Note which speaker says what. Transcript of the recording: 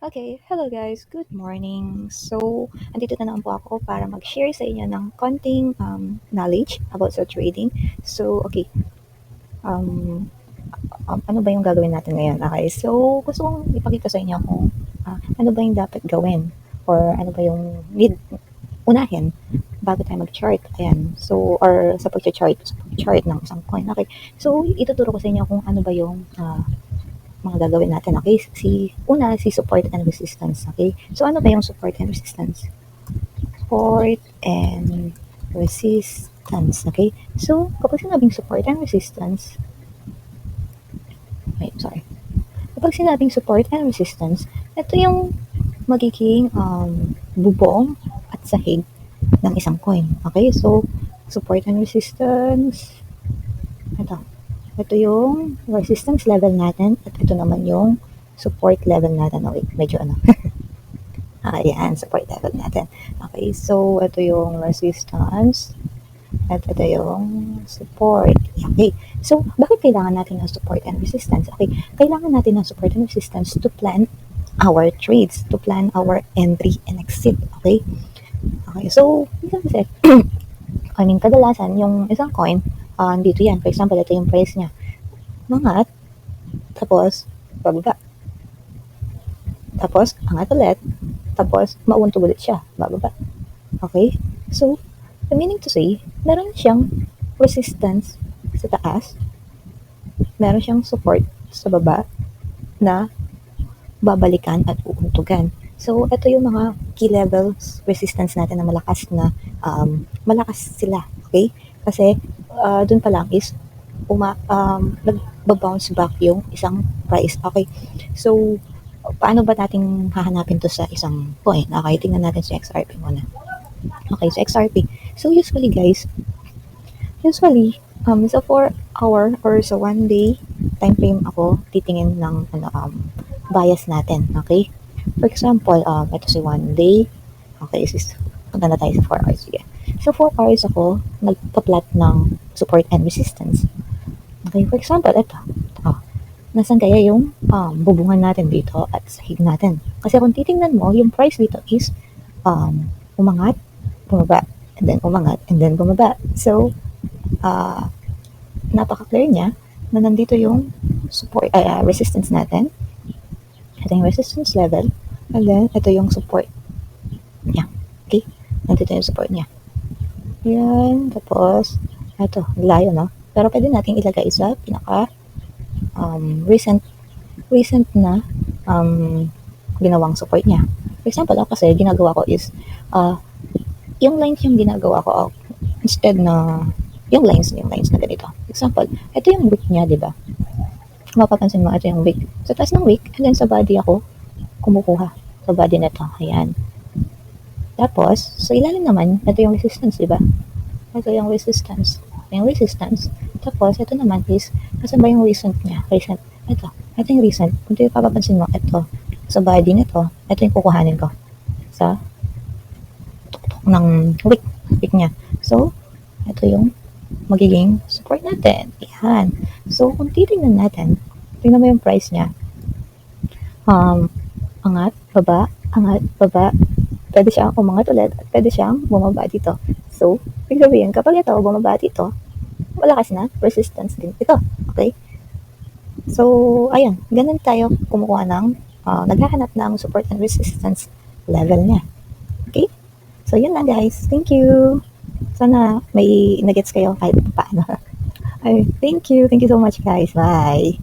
Speaker 1: Okay, hello guys, good morning. So, andito na naman po ako para mag-share sa inyo ng konting knowledge about sa trading. So, okay, um, ano ba yung gagawin natin ngayon? Okay, so gusto kong ipakita sa inyo kung ano ba yung dapat gawin or ano ba yung need unahin bago tayo mag-chart. Ayan, so, or sa pag-chart ng isang coin. Okay, so ituturo ko sa inyo kung ano ba yung mga gagawin natin, okay? Si support and resistance, okay? So, ano ba yung support and resistance? Support and resistance, okay? So, kapag sinabing support and resistance, wait, sorry. Kapag sinabing support and resistance, ito yung magiging bubong at sahig ng isang coin, okay? So, support and resistance, ito. Ito yung resistance level natin at ito naman yung support level natin. Oh, wait, medyo ano. Ayan, support level natin. Okay, so ito yung resistance at ito yung support. Okay, so bakit kailangan natin ng support and resistance? Okay, kailangan natin ng support and resistance to plan our trades, to plan our entry and exit. Okay, okay, so kasi, kadalasan yung isang coin, dito yan. For example, ito yung price niya. Mangat, tapos bababa. Tapos, angat ulit. Tapos, mauuntog ulit siya. Bababa. Okay? So, the meaning to say, meron siyang resistance sa taas. Meron siyang support sa baba na babalikan at uuntugan. So, ito yung mga key levels resistance natin na malakas sila. Okay? Kasi, dun pa lang is nagba-bounce back yung isang price. Okay? So, paano ba natin hahanapin to sa isang coin? Okay, tingnan natin sa XRP muna. Okay, sa XRP. So, usually guys, sa 4 hour or sa 1 day time frame ako titingin ng bias natin. Okay? For example, ito si 1 day. Okay, punta na tayo sa 4 hours. Sige. So, 4 hours ako nagpa-plot ng support and resistance. Okay, for example, ito. Nasaan kaya yung bubungan natin dito at sahig natin? Kasi kung titingnan mo, yung price dito is umangat, bumaba, and then umangat, and then bumaba. So, napaka-clear niya na nandito yung resistance natin. Ito yung resistance level, and then ito yung support niya. Okay? Nandito yung support niya. Yan, tapos, ito, layo, no? Pero pwede natin ilagay sa pinaka recent na ginawang support niya. For example, ako kasi ginagawa ko is yung lines yung ginagawa ko instead na yung lines na ganito. Example, ito yung wick niya, di ba? Mapapansin mo, ito yung wick. Sa taas ng wick, and then sa body ako kumukuha. Sa body nito. Ayan. Tapos, sa ilalim naman, ito yung resistance, di ba? Ito yung resistance. Tapos, ito naman is, nasan ba yung recent niya? Ito yung recent. Kung ito yung papapansin mo, ito, sa body nito, ito yung kukuhanin ko sa tuktok ng wick niya. So, ito yung magiging support natin. Yan. So, kung titingnan natin, tingnan mo yung price niya. Angat, baba, pwede siyang umangat ulit at pwede siyang bumaba dito. So, ibig sabihin, kapag ito bumaba dito, malakas na resistance din ito. Okay? So, ayan, ganun tayo kumukuha ng, naghahanap ng support and resistance level niya. Okay? So, yun lang guys. Thank you. Sana may nagets kayo kahit paano. Ay, thank you. Thank you so much guys. Bye.